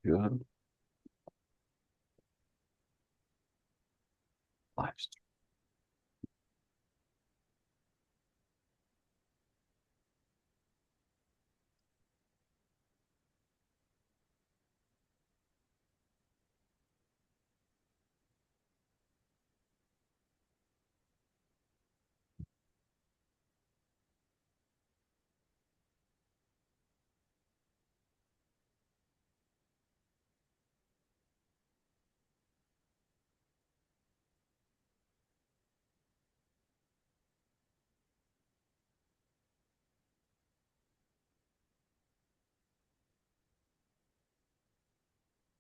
Good. Live stream.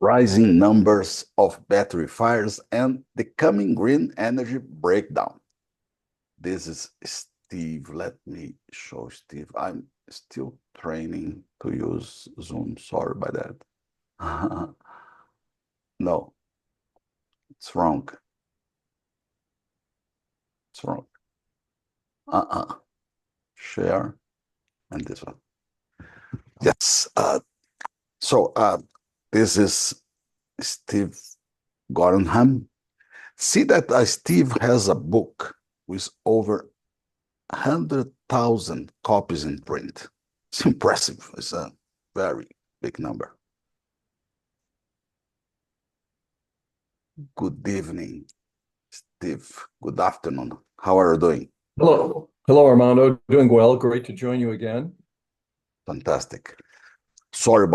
Rising numbers of battery fires and the coming green energy breakdown. This is Steve. Let me show Steve. I'm still training to use Zoom. Sorry about that. No, it's wrong. It's wrong. Uh-uh. Share and this one. Yes. So this is Steve Gordonham. See that Steve has a book with over 100,000 copies in print. It's impressive. It's a very big number. Good evening, Steve. Good afternoon. How are you doing? Hello. Hello, Armando. Doing well. Great to join you again. Fantastic. Sorry,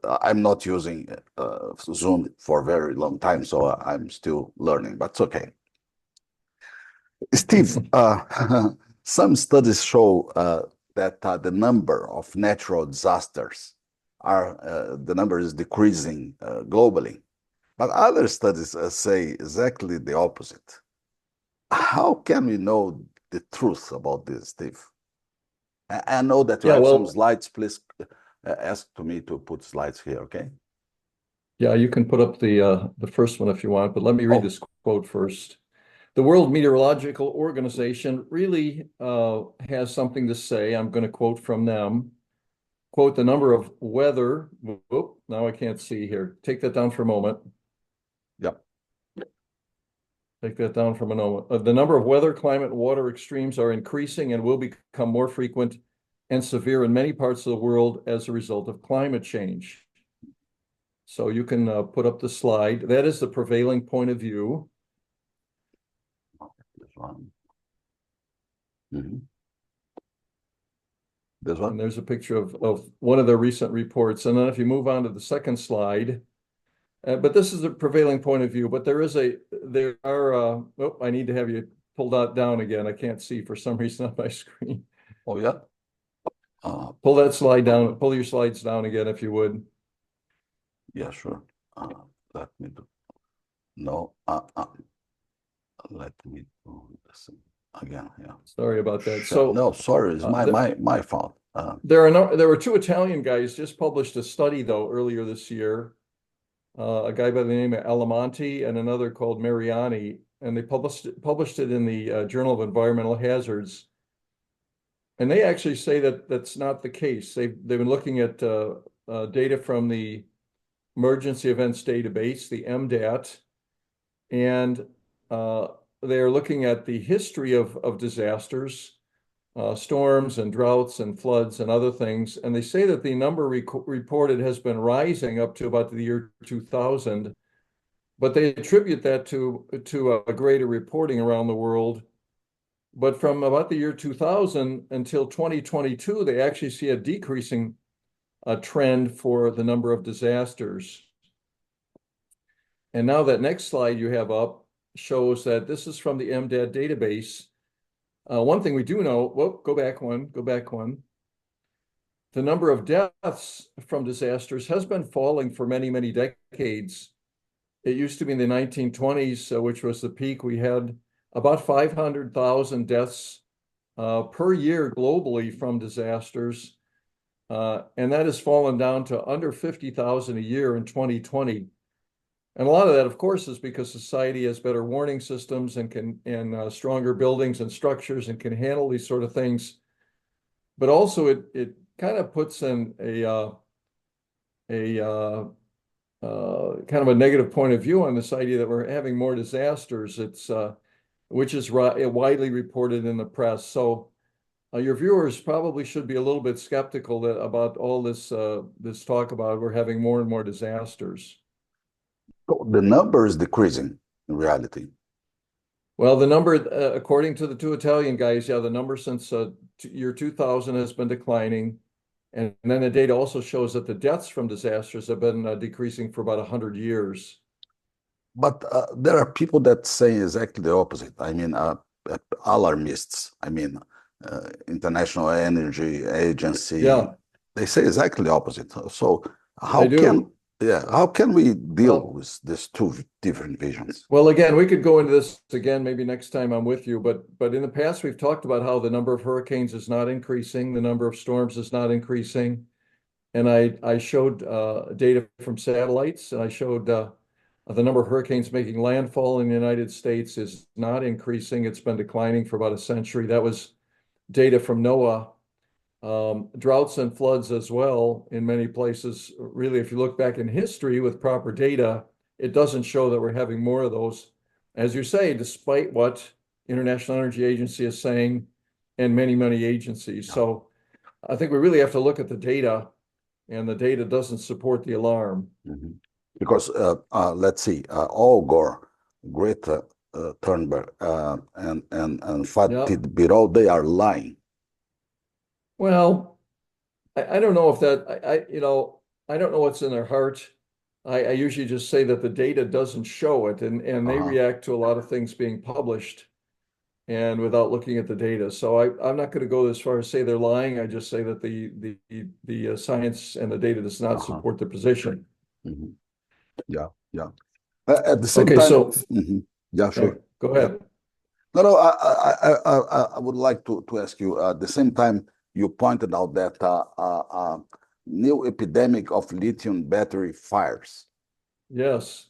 I'm not using Zoom for a very long time, so I'm still learning, but it's okay. Steve, some studies show that the number of natural disasters the number is decreasing globally, but other studies say exactly the opposite. How can we know the truth about this, Steve? I know that you Yeah, have some well, slides. Please ask to me to put slides here, okay? yeah, you can put up the first one if you want, but let me read Oh, this quote first. The World Meteorological Organization really has something to say. I'm going to quote from them. Quote, the number of weather, whoop, now I can't see here. Take that down for a moment. yeah. Take that down for a moment. The number of weather, climate, and water extremes are increasing and will become more frequent and severe in many parts of the world as a result of climate change. So you can put up the slide. That is the prevailing point of view. This one. Mhm. This one. And there's a picture of one of their recent reports. And then if you move on to the second slide, but this is the prevailing point of view, but there are, oh, I need to have you pulled out down again. I can't see for some reason on my screen. Oh, yeah. Uh, Pull that slide down, pull your slides down again if you would. yeah, sure. Let me do. No, let me do this again. Yeah. Sorry about that. Sure. So No, sorry, it's uh, th my fault. there were two Italian guys just published a study though earlier this year, a guy by the name of Alamonte and another called Mariani, and they published it in the Journal of Environmental Hazards. And they actually say that that's not the case. They've been looking at data from the Emergency Events Database, the MDAT, and uh, they are looking at the history of disasters, storms and droughts and floods and other things. And they say that the number reported has been rising up to about the year 2000, but they attribute that to a greater reporting around the world. But from about the year 2000 until 2022, they actually see a decreasing trend for the number of disasters. And now that next slide you have up shows that this is from the MDAT database. One thing we do know, whoop, go back one. The number of deaths from disasters has been falling for many, many decades. It used to be in the 1920s, which was the peak. We had about 500,000 deaths per year globally from disasters. And that has fallen down to under 50,000 a year in 2020. And a lot of that, of course, is because society has better warning systems and stronger buildings and structures and can handle these sort of things. But also, it kind of puts in kind of a negative point of view on this idea that we're having more disasters. Which is widely reported in the press. So your viewers probably should be a little bit skeptical about all this talk about we're having more and more disasters. So the number is decreasing in reality. Well, the number, according to the two Italian guys, yeah, the number since year 2000 has been declining. And then the data also shows that the deaths from disasters have been decreasing for about 100 years. But there are people that say exactly the opposite. I mean, alarmists. I mean, International Energy Agency. Yeah, They say exactly the opposite. So they do. how can we deal Well, with these two different visions? Well, again, we could go into this again maybe next time I'm with you, but in the past we've talked about how the number of hurricanes is not increasing, the number of storms is not increasing, and I showed data from satellites, and I showed the number of hurricanes making landfall in the United States is not increasing. It's been declining for about a century. That was data from NOAA. Droughts and floods as well in many places. Really, if you look back in history with proper data, it doesn't show that we're having more of those. As you say, despite what International Energy Agency is saying and many, many agencies. So I think we really have to look at the data, and the data doesn't support the alarm. Mhm. Because let's see, Al Gore, Greta Thunberg, and Yeah. Fatih Birol, they are lying. Well, I don't know if that I don't know what's in their heart. I usually just say that the data doesn't show it, and they Uh-huh. react to a lot of things being published and without looking at the data. So I'm not going to go as far as say they're lying. I just say that the science and the data does not Uh-huh. support the position. Mhm. Yeah, yeah. At the same Okay, time, so mhm. Yeah, sure. go Yeah. ahead. No, no, I would like to ask you, at the same time, you pointed out that new epidemic of lithium battery fires. Yes.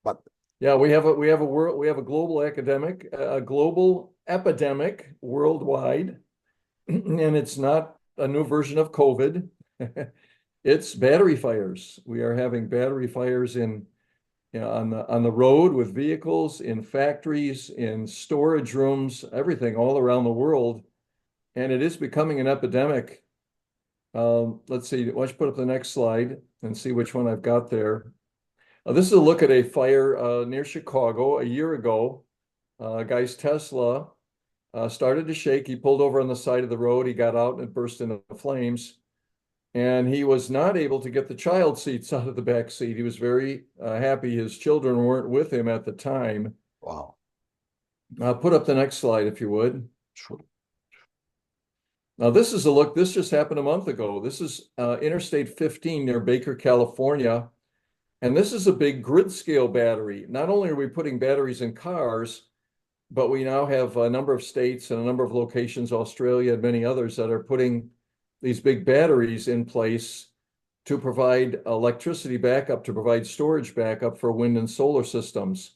But Yeah, we have a global epidemic worldwide, and it's not a new version of COVID. It's battery fires. We are having battery fires on the road with vehicles, in factories, in storage rooms, everything all around the world, and it is becoming an epidemic. Let's see. Why don't you put up the next slide and see which one I've got there. This is a look at a fire near Chicago a year ago. Guy's Tesla started to shake. He pulled over on the side of the road. He got out and it burst into flames. And he was not able to get the child seats out of the back seat. He was very happy his children weren't with him at the time. wow, Put up the next slide if you would. sure. Now, this is a look. This just happened a month ago. This is Interstate 15 near Baker, California. And this is a big grid scale battery. Not only are we putting batteries in cars, but we now have a number of states and a number of locations, Australia and many others, that are putting these big batteries in place to provide electricity backup, to provide storage backup for wind and solar systems.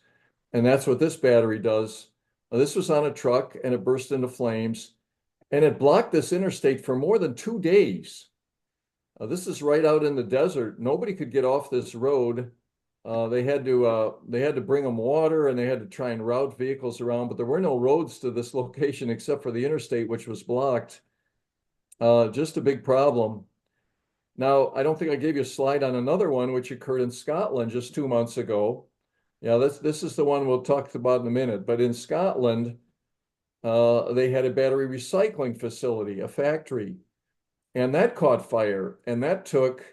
And that's what this battery does. This was on a truck and it burst into flames and it blocked this interstate for more than 2 days. This is right out in the desert. Nobody could get off this road. They had to bring them water and they had to try and route vehicles around, but there were no roads to this location except for the interstate, which was blocked. Just a big problem. Now, I don't think I gave you a slide on another one which occurred in Scotland just 2 months ago. Yeah, this is the one we'll talk about in a minute. But in Scotland, they had a battery recycling facility, a factory, and that caught fire. And that took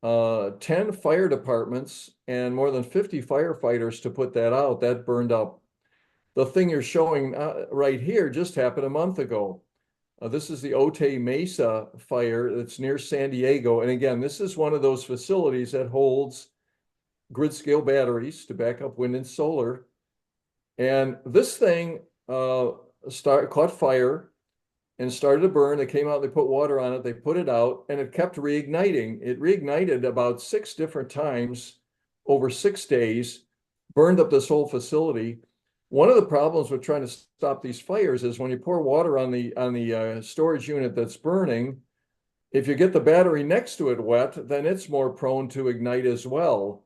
10 fire departments and more than 50 firefighters to put that out. That burned up. The thing you're showing right here just happened a month ago. This is the Otay Mesa fire that's near San Diego. And again, this is one of those facilities that holds grid scale batteries to back up wind and solar. And this thing caught fire and started to burn. They came out, they put water on it, they put it out, and it kept reigniting. It reignited about 6 different times over 6 days, burned up this whole facility. One of the problems with trying to stop these fires is when you pour water on the storage unit that's burning, If you get the battery next to it wet, then it's more prone to ignite as well.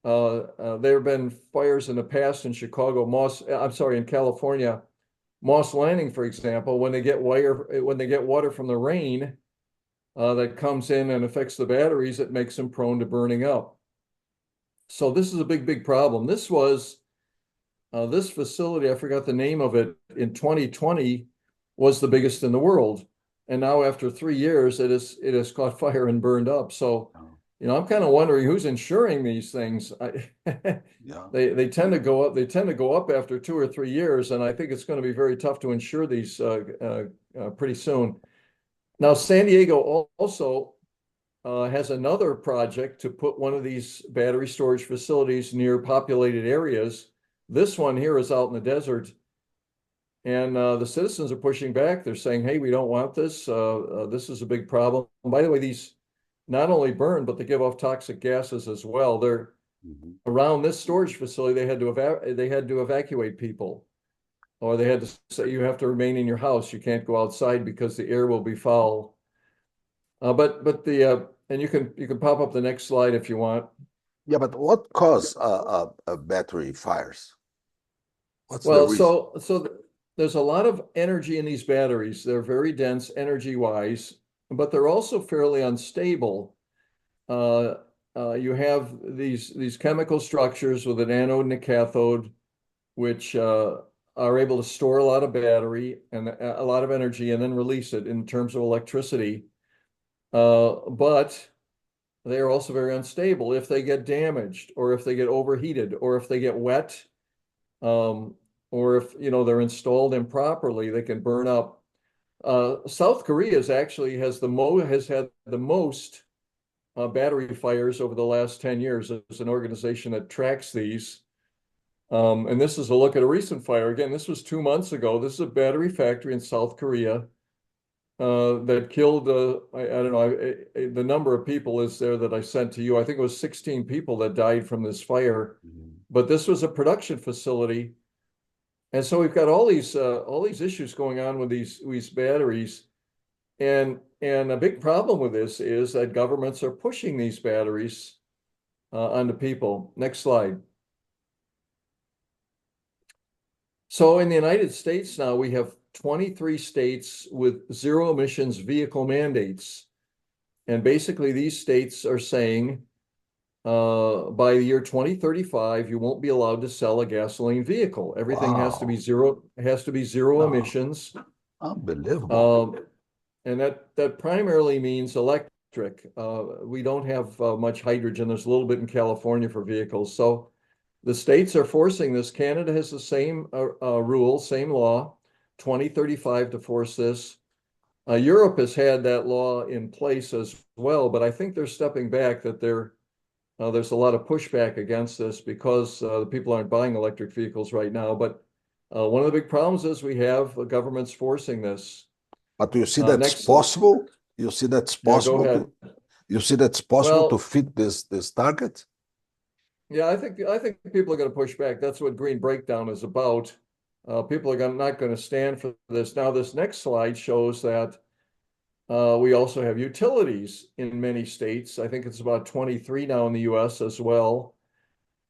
There have been fires in the past in Chicago, in California, Moss Landing, for example, when they get water from the rain that comes in and affects the batteries, it makes them prone to burning up. So this is a big problem. This facility, I forgot the name of it, in 2020 was the biggest in the world. And now after 3 years, it has caught fire and burned up. So, Oh, I'm kind of wondering who's insuring these things. yeah. They tend to go up. They tend to go up after 2 or 3 years, and I think it's going to be very tough to insure these pretty soon. Now, San Diego also has another project to put one of these battery storage facilities near populated areas. This one here is out in the desert, and the citizens are pushing back. They're saying, "Hey, we don't want this. This is a big problem." And by the way, these not only burn, but they give off toxic gases as well. They're Mhm. around this storage facility. They had to evacuate people, or they had to say you have to remain in your house. You can't go outside because the air will be foul. But the and you can pop up the next slide if you want. Yeah, but what cause battery fires? What's the Well, reason? there's a lot of energy in these batteries. They're very dense energy wise, but they're also fairly unstable. Uh, you have these chemical structures with an anode and a cathode, which are able to store a lot of battery and a lot of energy and then release it in terms of electricity. But they are also very unstable. If they get damaged, or if they get overheated, or if they get wet, um, or if they're installed improperly, they can burn up. South Korea has had the most battery fires over the last 10 years. There's an organization that tracks these. And this is a look at a recent fire. Again, this was 2 months ago. This is a battery factory in South Korea that killed, I don't know, the number of people is there that I sent to you. I think it was 16 people that died from this fire. Mhm. But this was a production facility. And so we've got all these issues going on with these batteries. And a big problem with this is that governments are pushing these batteries onto people. Next slide. So in the United States now, we have 23 states with zero emissions vehicle mandates. And basically, these states are saying by the year 2035, you won't be allowed to sell a gasoline vehicle. Everything Wow. has to be zero Oh, emissions. unbelievable. Um, and that primarily means electric. We don't have much hydrogen. There's a little bit in California for vehicles. So the states are forcing this. Canada has the same rule, same law, 2035 to force this. Europe has had that law in place as well, but I think they're stepping back, that there's a lot of pushback against this because the people aren't buying electric vehicles right now. But one of the big problems is we have governments forcing this. But you see that's Next, possible? You see that's yeah, go possible ahead. to you see that's possible to Well, fit this target? yeah, I think people are going to push back. That's what Green Breakdown is about. People are not going to stand for this. Now, this next slide shows that we also have utilities in many states. I think it's about 23 now in the US as well,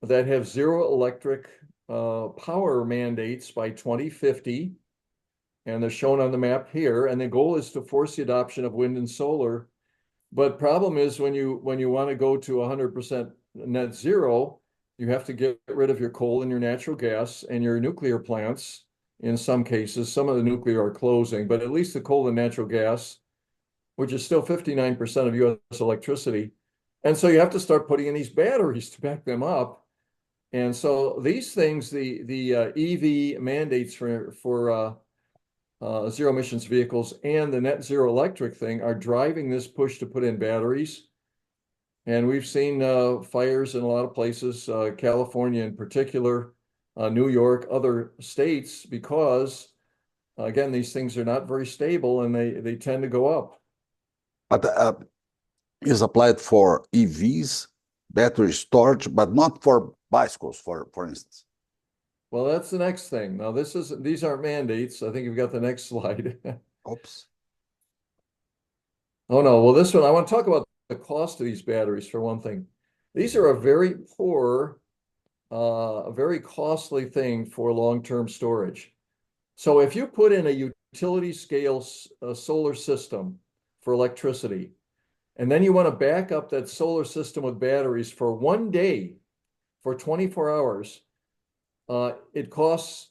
that have zero electric power mandates by 2050. And they're shown on the map here. And the goal is to force the adoption of wind and solar. But problem is when you want to go to 100% net zero, you have to get rid of your coal and your natural gas and your nuclear plants. In some cases, some of the nuclear are closing, but at least the coal and natural gas, which is still 59% of US electricity. And so you have to start putting in these batteries to back them up. And so these things, the EV mandates for zero emissions vehicles and the net zero electric thing are driving this push to put in batteries. And we've seen fires in a lot of places, California in particular, New York, other states, because again, these things are not very stable and they tend to go up. But is applied for EVs, battery storage, but not for bicycles, for instance. Well, that's the next thing. Now, these aren't mandates. I think you've got the next slide. Oops. Oh no, well this one, I want to talk about the cost of these batteries for one thing. These are a very poor, a very costly thing for long-term storage. So if you put in a utility scale solar system for electricity, and then you want to back up that solar system with batteries for one day, for 24 hours, it costs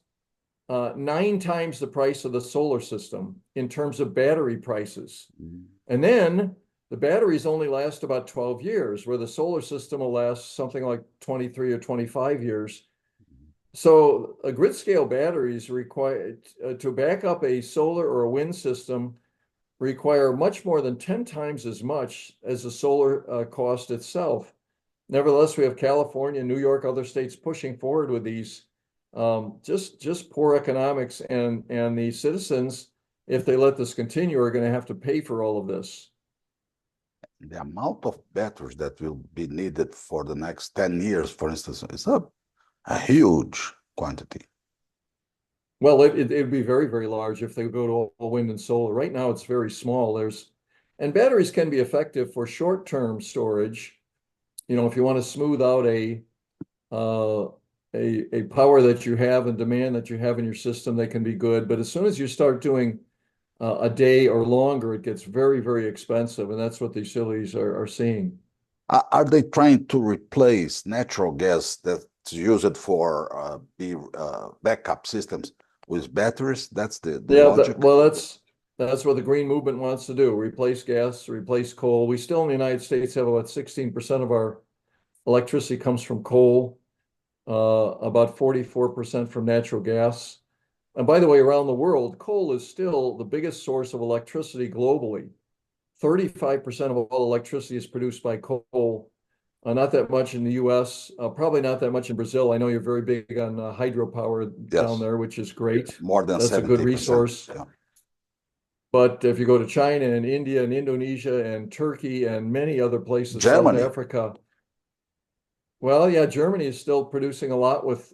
9 times the price of the solar system in terms of battery prices. Mhm. And then the batteries only last about 12 years, where the solar system will last something like 23 or 25 years. So a grid scale batteries require to back up a solar or a wind system require much more than 10 times as much as the solar cost itself. Nevertheless, we have California, New York, other states pushing forward with these. Just poor economics, and the citizens, if they let this continue, are going to have to pay for all of this. The amount of batteries that will be needed for the next 10 years, for instance, is a huge quantity. Well, it'd be very, very large if they go to all wind and solar. Right now, it's very small. And batteries can be effective for short-term storage. You know, if you want to smooth out uh, a power that you have and demand that you have in your system, they can be good. But as soon as you start doing a day or longer, it gets very, very expensive, and that's what the utilities are seeing. Are they trying to replace natural gas that's used for backup systems with batteries? That's the Yeah, logic. well, that's what the green movement wants to do: replace gas, replace coal. We still in the United States have about 16% of our electricity comes from coal, about 44% from natural gas. And by the way, around the world, coal is still the biggest source of electricity globally. 35% of all electricity is produced by coal. Not that much in the US, probably not that much in Brazil. I know you're very big on hydropower down Yes, there, which is great. more than That's a good 70%. resource. Yeah. But if you go to China and India and Indonesia and Turkey and many other places, South Germany, Africa, well, yeah, Germany is still producing a lot with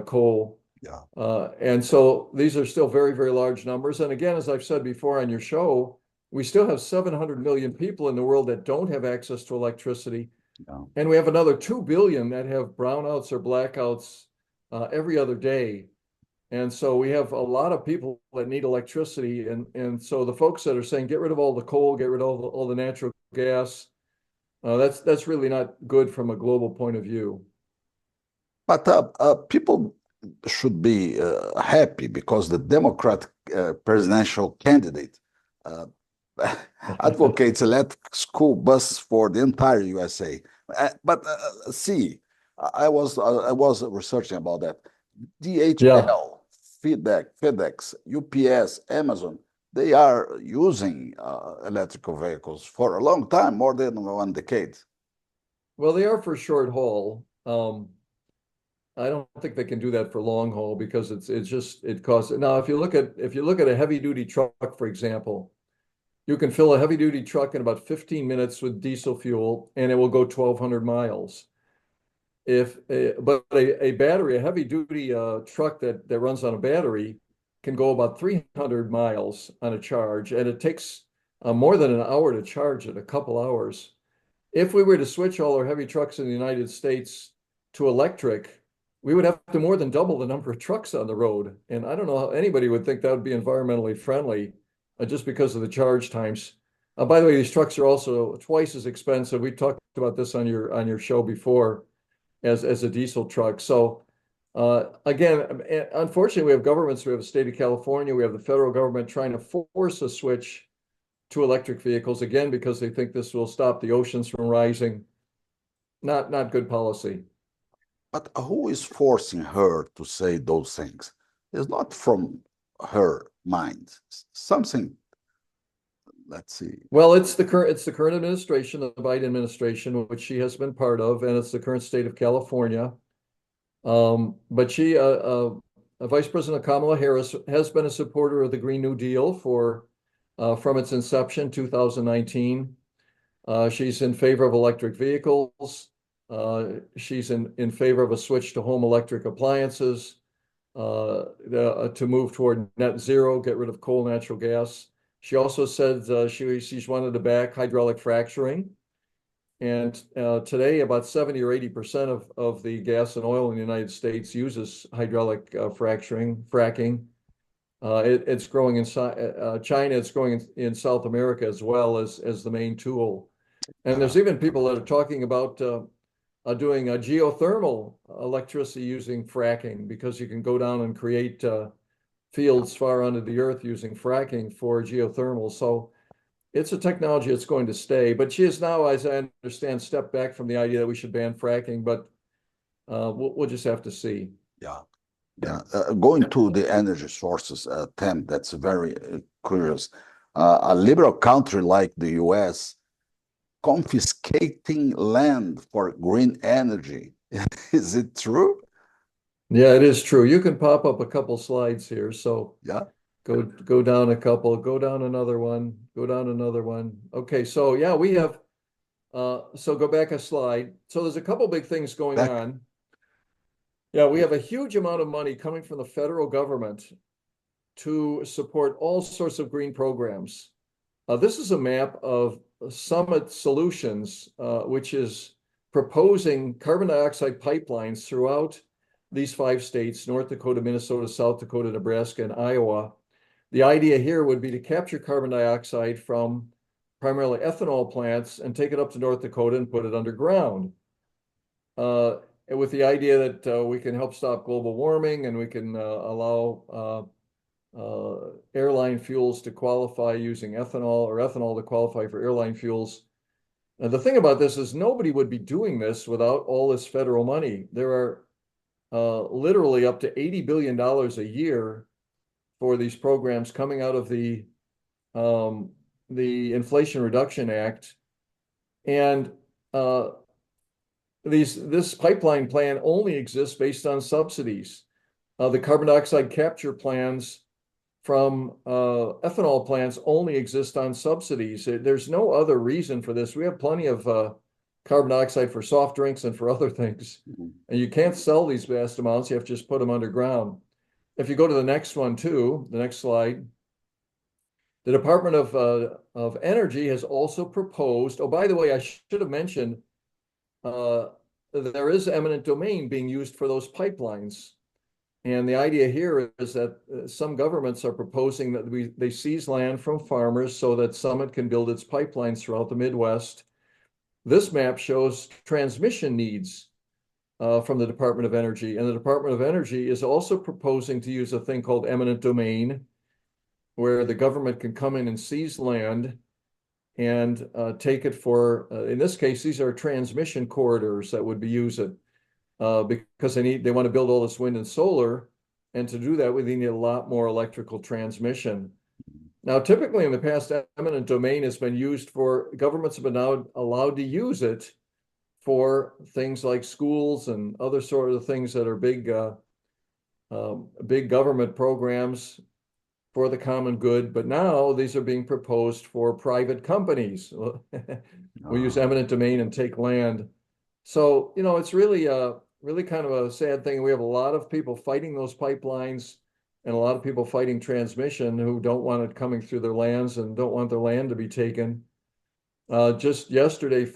coal. yeah. And so these are still very, very large numbers. And again, as I've said before on your show, we still have 700 million people in the world that don't have access to electricity. Yeah. And we have another 2 billion that have brownouts or blackouts every other day. And so we have a lot of people that need electricity. And so the folks that are saying, get rid of all the coal, get rid of all the natural gas, that's really not good from a global point of view. But people should be happy because the Democratic presidential candidate uh, advocates electric school buses for the entire USA. But see, I was researching about that. Yeah. DHL, FedEx, UPS, Amazon, they are using electrical vehicles for a long time, more than 1 decade. Well, they are for short haul. I don't think they can do that for long haul because it's just it costs. Now, if you look at a heavy duty truck, for example, you can fill a heavy duty truck in about 15 minutes with diesel fuel, and it will go 1,200 miles. But a battery, a heavy duty truck that runs on a battery can go about 300 miles on a charge, and it takes more than an hour to charge it, a couple hours. If we were to switch all our heavy trucks in the United States to electric, we would have to more than double the number of trucks on the road. And I don't know how anybody would think that would be environmentally friendly just because of the charge times. By the way, these trucks are also twice as expensive. We talked about this on your show before as a diesel truck. So again, unfortunately, we have governments. We have the state of California. We have the federal government trying to force a switch to electric vehicles again because they think this will stop the oceans from rising. Not good policy. But who is forcing her to say those things? It's not from her mind. Something, let's see. Well, it's the current administration, the Biden administration, which she has been part of, and it's the current state of California. But Vice President Kamala Harris has been a supporter of the Green New Deal for from its inception, 2019. She's in favor of electric vehicles. She's in favor of a switch to home electric appliances, to move toward net zero, get rid of coal, natural gas. She also said she's wanted to back hydraulic fracturing. And today, about 70 or 80% of the gas and oil in the United States uses hydraulic fracking. It's growing in China. It's growing in South America as well as the main tool. And there's even people that are talking about doing a geothermal electricity using fracking, because you can go down and create fields far under the earth using fracking for geothermal. So it's a technology that's going to stay. But she has now, as I understand, stepped back from the idea that we should ban fracking. But we'll just have to see. Yeah. Yeah. Going to the energy sources, Tim, that's very curious. A liberal country like the US confiscating land for green energy. Is it true? Yeah, it is true. You can pop up a couple slides here. So Yeah. go down a couple, go down another one, go down another one. Okay, so yeah, we have so go back a slide. So there's a couple big things going Back. on. Yeah, we have a huge amount of money coming from the federal government to support all sorts of green programs. This is a map of Summit Solutions, which is proposing carbon dioxide pipelines throughout these 5 states: North Dakota, Minnesota, South Dakota, Nebraska, and Iowa. The idea here would be to capture carbon dioxide from primarily ethanol plants and take it up to North Dakota and put it underground. With the idea that we can help stop global warming, and we can allow airline fuels to qualify using ethanol, or ethanol to qualify for airline fuels. Now, the thing about this is nobody would be doing this without all this federal money. There are literally up to $80 billion a year for these programs coming out of the Inflation Reduction Act. And this pipeline plan only exists based on subsidies. The carbon dioxide capture plans from ethanol plants only exist on subsidies. There's no other reason for this. We have plenty of carbon dioxide for soft drinks and for other things. And you can't sell these vast amounts. You have to just put them underground. If you go to the next one too, the next slide, the Department of Energy has also proposed, oh, by the way, I should have mentioned, there is eminent domain being used for those pipelines. And the idea here is that some governments are proposing that they seize land from farmers so that Summit can build its pipelines throughout the Midwest. This map shows transmission needs from the Department of Energy. And the Department of Energy is also proposing to use a thing called eminent domain, where the government can come in and seize land and take it for, in this case, these are transmission corridors that would be used because they want to build all this wind and solar. And to do that, we need a lot more electrical transmission. Now, typically in the past, eminent domain has been used for, governments have been now allowed to use it for things like schools and other sort of things that are big government programs for the common good. But now these are being proposed for private companies. We use eminent domain and take land. So, it's really kind of a sad thing. We have a lot of people fighting those pipelines, and a lot of people fighting transmission who don't want it coming through their lands and don't want their land to be taken. Just yesterday,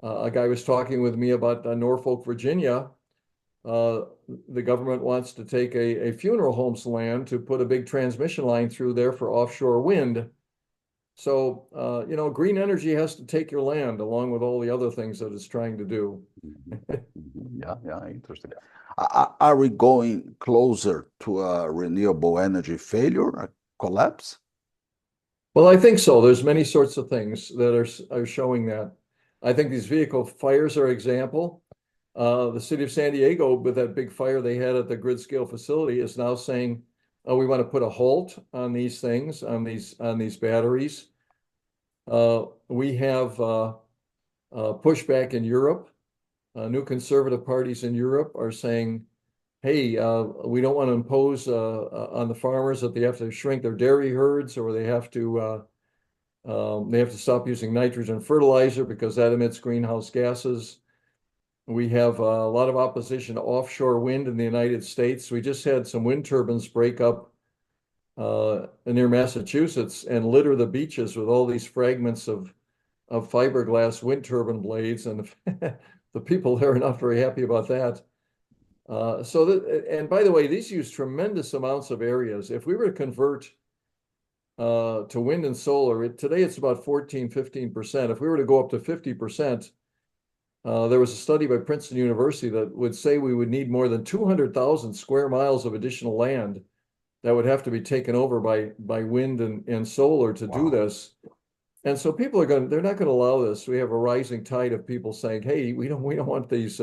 a guy was talking with me about Norfolk, Virginia. The government wants to take a funeral home's land to put a big transmission line through there for offshore wind. So, green energy has to take your land along with all the other things that it's trying to do. Yeah, interesting. Are we going closer to a renewable energy failure, a collapse? Well, I think so. There's many sorts of things that are showing that. I think these vehicle fires are an example. The city of San Diego, with that big fire they had at the grid scale facility, is now saying, "Oh, we want to put a halt on these things, on these batteries." We have pushback in Europe. New conservative parties in Europe are saying, "Hey, we don't want to impose on the farmers that they have to shrink their dairy herds, or they have to stop using nitrogen fertilizer because that emits greenhouse gases." We have a lot of opposition to offshore wind in the United States. We just had some wind turbines break up near Massachusetts and litter the beaches with all these fragments of fiberglass wind turbine blades, and the people there are not very happy about that. And by the way, these use tremendous amounts of areas. If we were to convert to wind and solar, today it's about 14–15%. If we were to go up to 50%, there was a study by Princeton University that would say we would need more than 200,000 square miles of additional land that would have to be taken over by wind and solar to do this. And so people they're not going to allow this. We have a rising tide of people saying, hey, we don't want these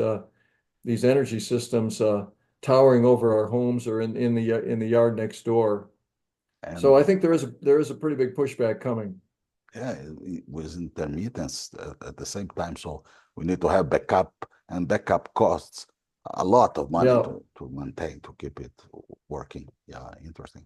energy systems towering over our homes or in the yard next door. And so I think there is a pretty big pushback coming. Yeah, with intermittence at the same time. So we need to have backup, and backup costs a lot of money to maintain, to keep it working. Yeah, interesting.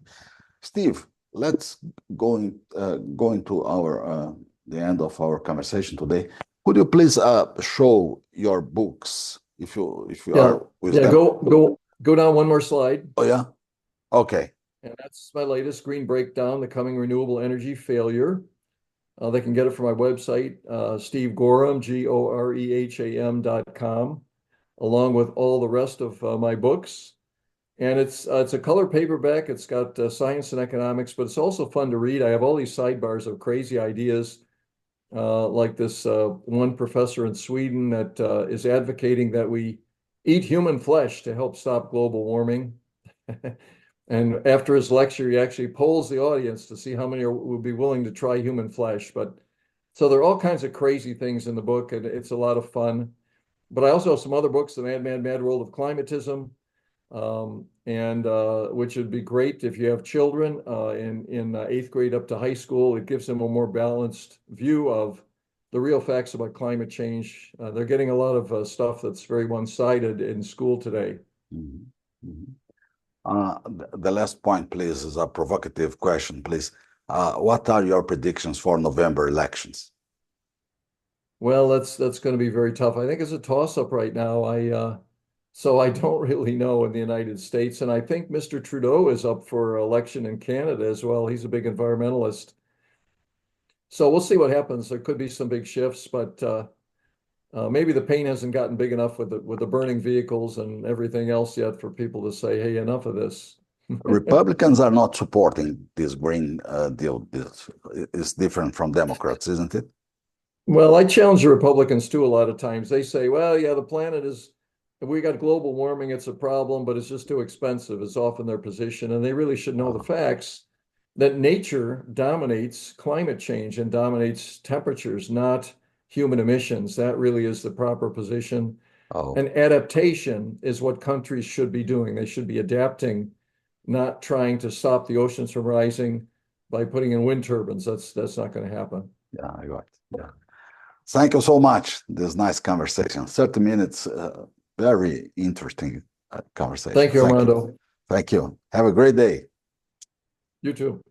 Steve, let's go into our the end of our conversation today. Could you please show your books if you are with them? Go down one more slide. Oh yeah, okay. And that's my latest, Green Breakdown: The Coming Renewable Energy Failure. They can get it from my website, Steve Goreham, GOREHAM.com, along with all the rest of my books. And it's a color paperback. It's got science and economics, but it's also fun to read. I have all these sidebars of crazy ideas, like this one professor in Sweden that is advocating that we eat human flesh to help stop global warming. And after his lecture, he actually polls the audience to see how many would be willing to try human flesh. But so there are all kinds of crazy things in the book, and it's a lot of fun. But I also have some other books, The Mad World of Climatism, which would be great if you have children in 8th grade up to high school. It gives them a more balanced view of the real facts about climate change. They're getting a lot of stuff that's very one-sided in school today. Mm-hmm. Mm-hmm. The last point, please, is a provocative question, please. What are your predictions for November elections? Well, that's going to be very tough. I think it's a toss-up right now. So I don't really know in the United States, and I think Mr. Trudeau is up for election in Canada as well. He's a big environmentalist. So we'll see what happens. There could be some big shifts, but maybe the pain hasn't gotten big enough with the burning vehicles and everything else yet for people to say, hey, enough of this. Republicans are not supporting this Green Deal. This is different from Democrats, isn't it? Well, I challenge the Republicans too a lot of times. They say, well, yeah, the planet we got global warming, it's a problem, but it's just too expensive. It's often their position. And they really should know the facts that nature dominates climate change and dominates temperatures, not human emissions. That really is the proper position. And adaptation is what countries should be doing. They should be adapting, not trying to stop the oceans from rising by putting in wind turbines. That's not going to happen. Yeah, I got it. Yeah. Thank you so much. This nice conversation. 30 minutes, very interesting conversation. Thank you, Armando. Thank you. Have a great day. You too.